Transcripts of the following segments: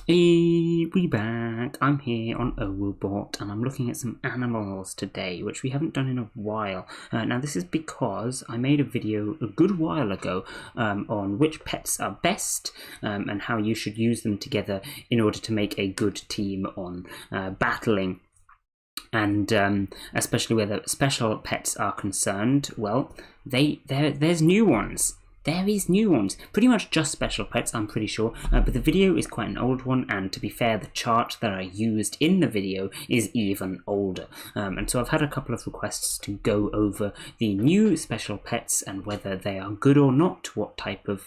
Hey, we back. I'm here on OWO Bot and I'm looking at some animals today, which we haven't done in a while. Now this is because I made a video a good while ago on which pets are best and how you should use them together in order to make a good team on battling. And especially where the special pets are concerned, well, there's new ones. There is new ones, pretty much just special pets, I'm pretty sure, but the video is quite an old one, and to be fair, the chart that I used in the video is even older. And so I've had a couple of requests to go over the new special pets and whether they are good or not, what type of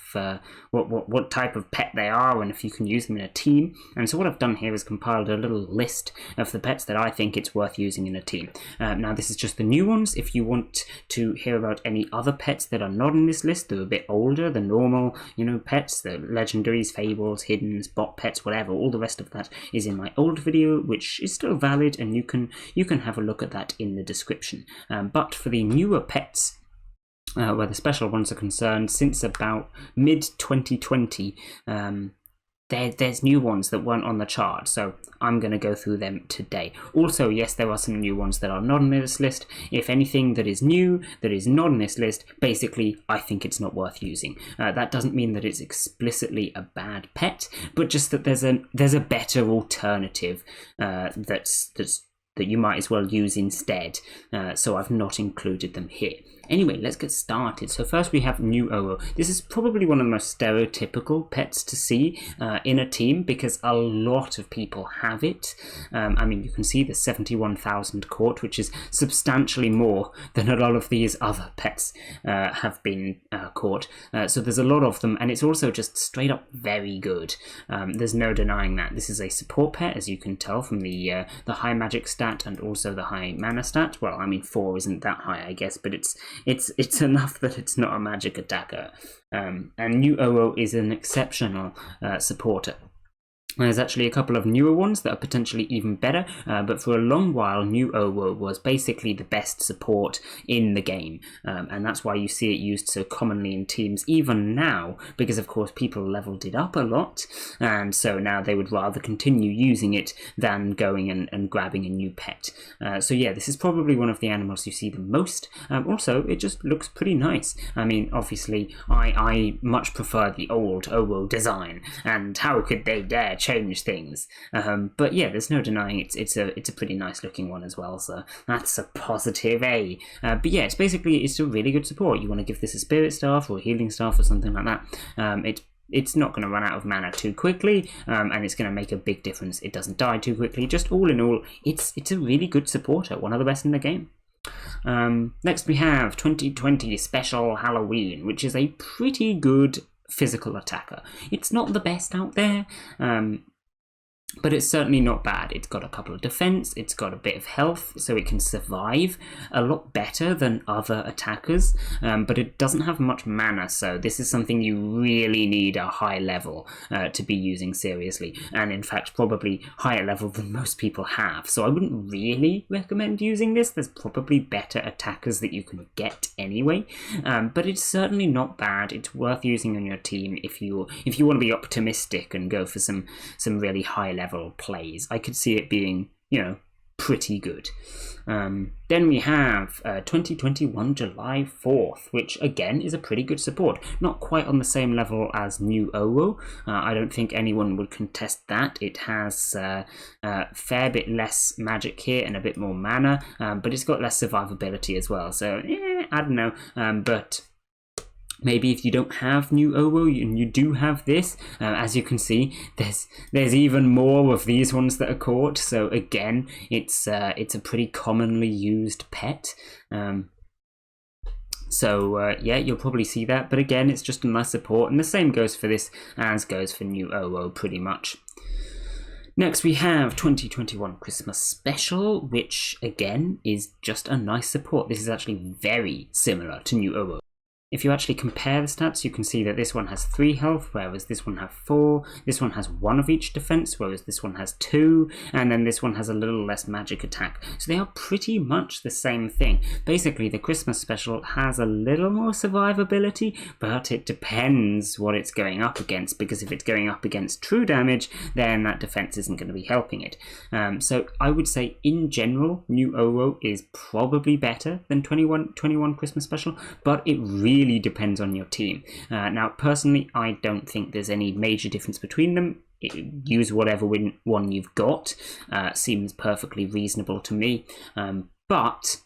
what type of pet they are, and if you can use them in a team. And so what I've done here is compiled a little list of the pets that I think it's worth using in a team. Now this is just the new ones. If you want to hear about any other pets that are not in this list, they're a bit older, the normal, pets, the legendaries, fables, hiddens, bot pets, whatever, all the rest of that is in my old video, which is still valid, and you can have a look at that in the description. But for the newer pets, where the special ones are concerned, since about mid-2020, there's new ones that weren't on the chart, so I'm going to go through them today. Also, yes, there are some new ones that are not on this list. If anything that is new, that is not on this list, basically, I think it's not worth using. That doesn't mean that it's explicitly a bad pet, but just that there's a better alternative that you might as well use instead, so I've not included them here. Anyway, let's get started. So first we have new OWO. This is probably one of the most stereotypical pets to see in a team because a lot of people have it. I mean, you can see the 71,000 caught, which is substantially more than a lot of these other pets have been caught. So there's a lot of them, and it's also just straight up very good. There's no denying that. This is a support pet, as you can tell from the high magic stat and also the high mana stat. Well, I mean, 4 isn't that high, I guess, but it's enough that it's not a magic attacker. And new OWO is an exceptional supporter. There's actually a couple of newer ones that are potentially even better, but for a long while, new OWO was basically the best support in the game, and that's why you see it used so commonly in teams even now, because of course people leveled it up a lot, and so now they would rather continue using it than going and grabbing a new pet. So yeah, this is probably one of the animals you see the most. Also, it just looks pretty nice. I mean, obviously, I much prefer the old OWO design, and how could they dare change things? But yeah, there's no denying it's a pretty nice looking one as well, so that's a positive, eh? But yeah, it's a really good support. You want to give this a spirit staff or a healing staff or something like that. It's not going to run out of mana too quickly, and it's going to make a big difference. It doesn't die too quickly. Just all in all, it's a really good supporter, one of the best in the game. Next we have 2020 Special Halloween, which is a pretty good physical attacker. It's not the best out there, but it's certainly not bad. It's got a couple of defense, it's got a bit of health, so it can survive a lot better than other attackers, but it doesn't have much mana, so this is something you really need a high level to be using seriously, and in fact probably higher level than most people have, so I wouldn't really recommend using this. There's probably better attackers that you can get anyway, but it's certainly not bad. It's worth using on your team if you want to be optimistic and go for some really high level plays. I could see it being, pretty good. Then we have 2021 July 4th, which again is a pretty good support. Not quite on the same level as new OWO. I don't think anyone would contest that. It has a fair bit less magic here and a bit more mana, but it's got less survivability as well. So, I don't know. But maybe if you don't have new OWO and you do have this, as you can see, there's even more of these ones that are caught. So again, it's a pretty commonly used pet. So yeah, you'll probably see that. But again, it's just a nice support, and the same goes for this as goes for new OWO pretty much. Next we have 2021 Christmas Special, which again is just a nice support. This is actually very similar to new OWO. if you actually compare the stats, you can see that this one has 3 health, whereas this one has 4. This one has 1 of each defense, whereas this one has 2, and then this one has a little less magic attack. So they are pretty much the same thing. Basically, the Christmas special has a little more survivability, but it depends what it's going up against, because if it's going up against true damage, then that defense isn't going to be helping it. So I would say, in general, new OWO is probably better than 21 Christmas special, but it really depends on your team. Now, personally, I don't think there's any major difference between them. Use whatever one you've got. Seems perfectly reasonable to me. But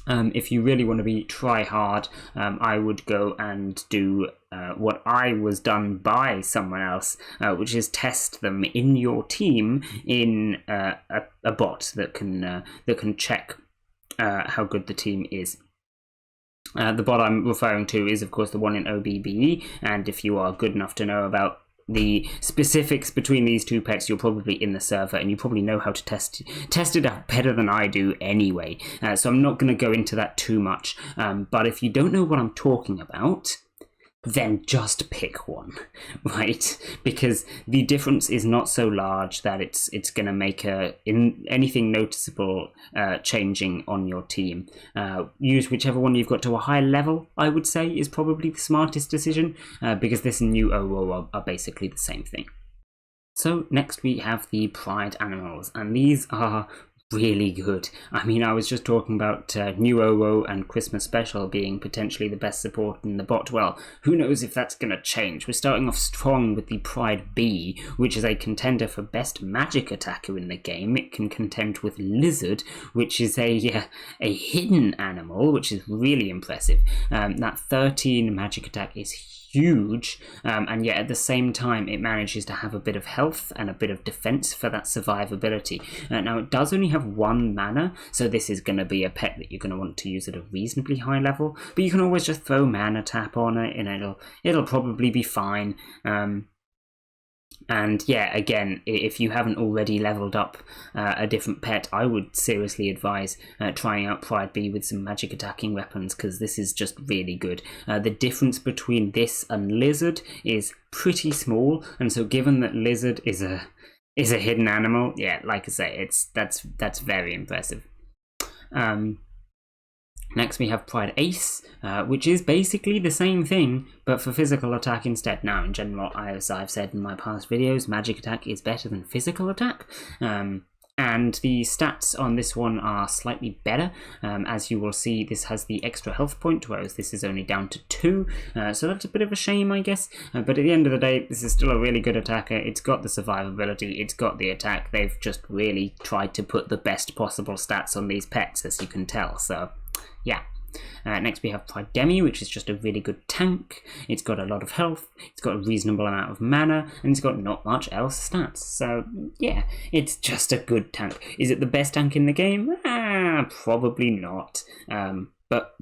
if you really want to try hard, I would go and do what I was done by someone else, which is test them in your team in a bot that can check how good the team is. The bot I'm referring to is, of course, the one in OBBE, and if you are good enough to know about the specifics between these two pets, you're probably in the server and you probably know how to test it out better than I do anyway. So I'm not going to go into that too much. But if you don't know what I'm talking about, then just pick one, right? Because the difference is not so large that it's going to make anything noticeable changing on your team. Use whichever one you've got to a high level, I would say, is probably the smartest decision, because this and new OWO are basically the same thing. So next we have the Pride animals, and these are really good. I mean, I was just talking about new OWO and Christmas special being potentially the best support in the bot. Well, who knows if that's going to change. We're starting off strong with the Pride B, which is a contender for best magic attacker in the game. It can contend with Lizard, which is a hidden animal, which is really impressive. That 13 magic attack is huge, and yet at the same time it manages to have a bit of health and a bit of defense for that survivability. Now, it does only have 1 mana, so this is going to be a pet that you're going to want to use at a reasonably high level, but you can always just throw mana tap on it and it'll probably be fine. And yeah, again, if you haven't already leveled up a different pet, I would seriously advise trying out Pride B with some magic attacking weapons, because this is just really good. The difference between this and Lizard is pretty small, and so given that Lizard is a hidden animal, yeah, like I say, that's very impressive. Next we have Pride Ace, which is basically the same thing, but for physical attack instead. Now, in general, as I've said in my past videos, magic attack is better than physical attack. And the stats on this one are slightly better. As you will see, this has the extra health point, whereas this is only down to 2. So that's a bit of a shame, I guess. But at the end of the day, this is still a really good attacker. It's got the survivability, it's got the attack. They've just really tried to put the best possible stats on these pets, as you can tell. So yeah. Next we have Pride Demi, which is just a really good tank. It's got a lot of health, it's got a reasonable amount of mana, and it's got not much else stats. So yeah, it's just a good tank. Is it the best tank in the game? Probably not. But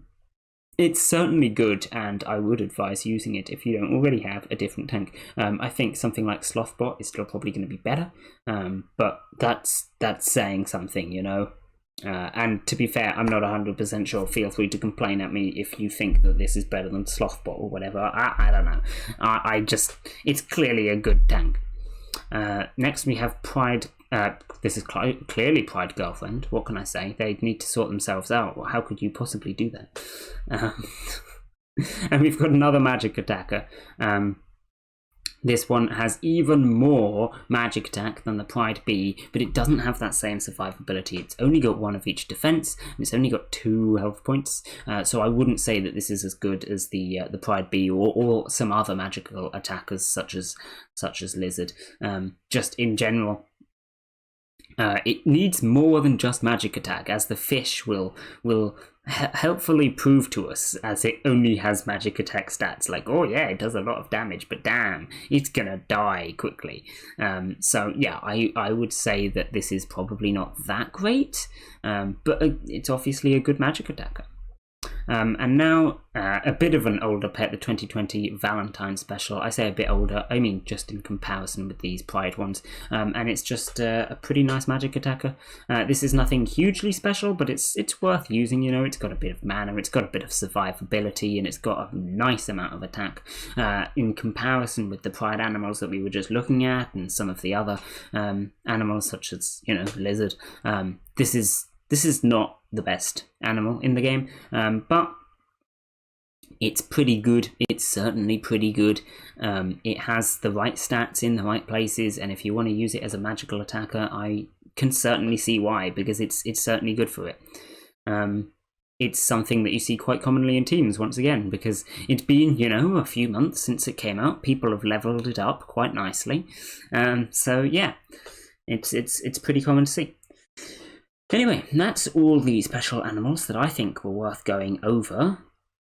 it's certainly good, and I would advise using it if you don't already have a different tank. I think something like Sloth Bot is still probably going to be better, but that's saying something, you know. And to be fair, I'm not 100% sure. Feel free to complain at me if you think that this is better than Slothbot or whatever. I don't know. It's clearly a good tank. Next we have Pride. This is clearly Pride Girlfriend. What can I say? They need to sort themselves out. How could you possibly do that? And we've got another magic attacker. This one has even more magic attack than the Pride B, but it doesn't have that same survivability. It's only got 1 of each defense, and it's only got 2 health points. So I wouldn't say that this is as good as the Pride B or some other magical attackers such as Lizard. Just in general, it needs more than just magic attack, as the fish will helpfully prove to us, as it only has magic attack stats. Like, oh yeah, it does a lot of damage, but damn, it's gonna die quickly. So yeah, I would say that this is probably not that great, but it's obviously a good magic attacker. And now a bit of an older pet, the 2020 Valentine special. I say a bit older, I mean just in comparison with these Pride ones. And it's just a pretty nice magic attacker. This is nothing hugely special, but it's worth using. You know, it's got a bit of mana, it's got a bit of survivability, and it's got a nice amount of attack in comparison with the Pride animals that we were just looking at, and some of the other animals such as, you know, lizard. This is not the best animal in the game, but it's pretty good. It's certainly pretty good. It has the right stats in the right places, and if you want to use it as a magical attacker, I can certainly see why, because it's certainly good for it. It's something that you see quite commonly in teams, once again, because it's been, you know, a few months since it came out. People have leveled it up quite nicely. So yeah, it's pretty common to see. Anyway, that's all the special animals that I think were worth going over.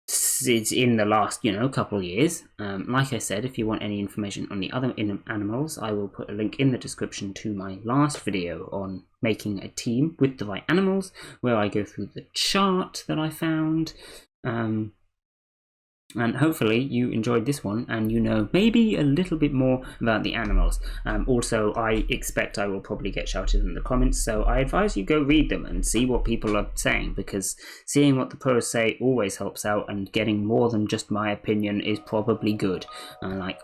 It's in the last, you know, couple of years. Like I said, if you want any information on the other animals, I will put a link in the description to my last video on making a team with the right animals, where I go through the chart that I found. And hopefully you enjoyed this one, and you know maybe a little bit more about the animals. Also, I expect I will probably get shouted in the comments, so I advise you go read them and see what people are saying, because seeing what the pros say always helps out, and getting more than just my opinion is probably good. Like,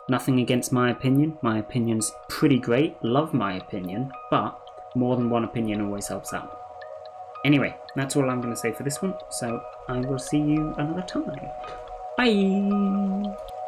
nothing against my opinion. My opinion's pretty great, love my opinion, but more than one opinion always helps out. Anyway, that's all I'm going to say for this one, so I will see you another time. Bye!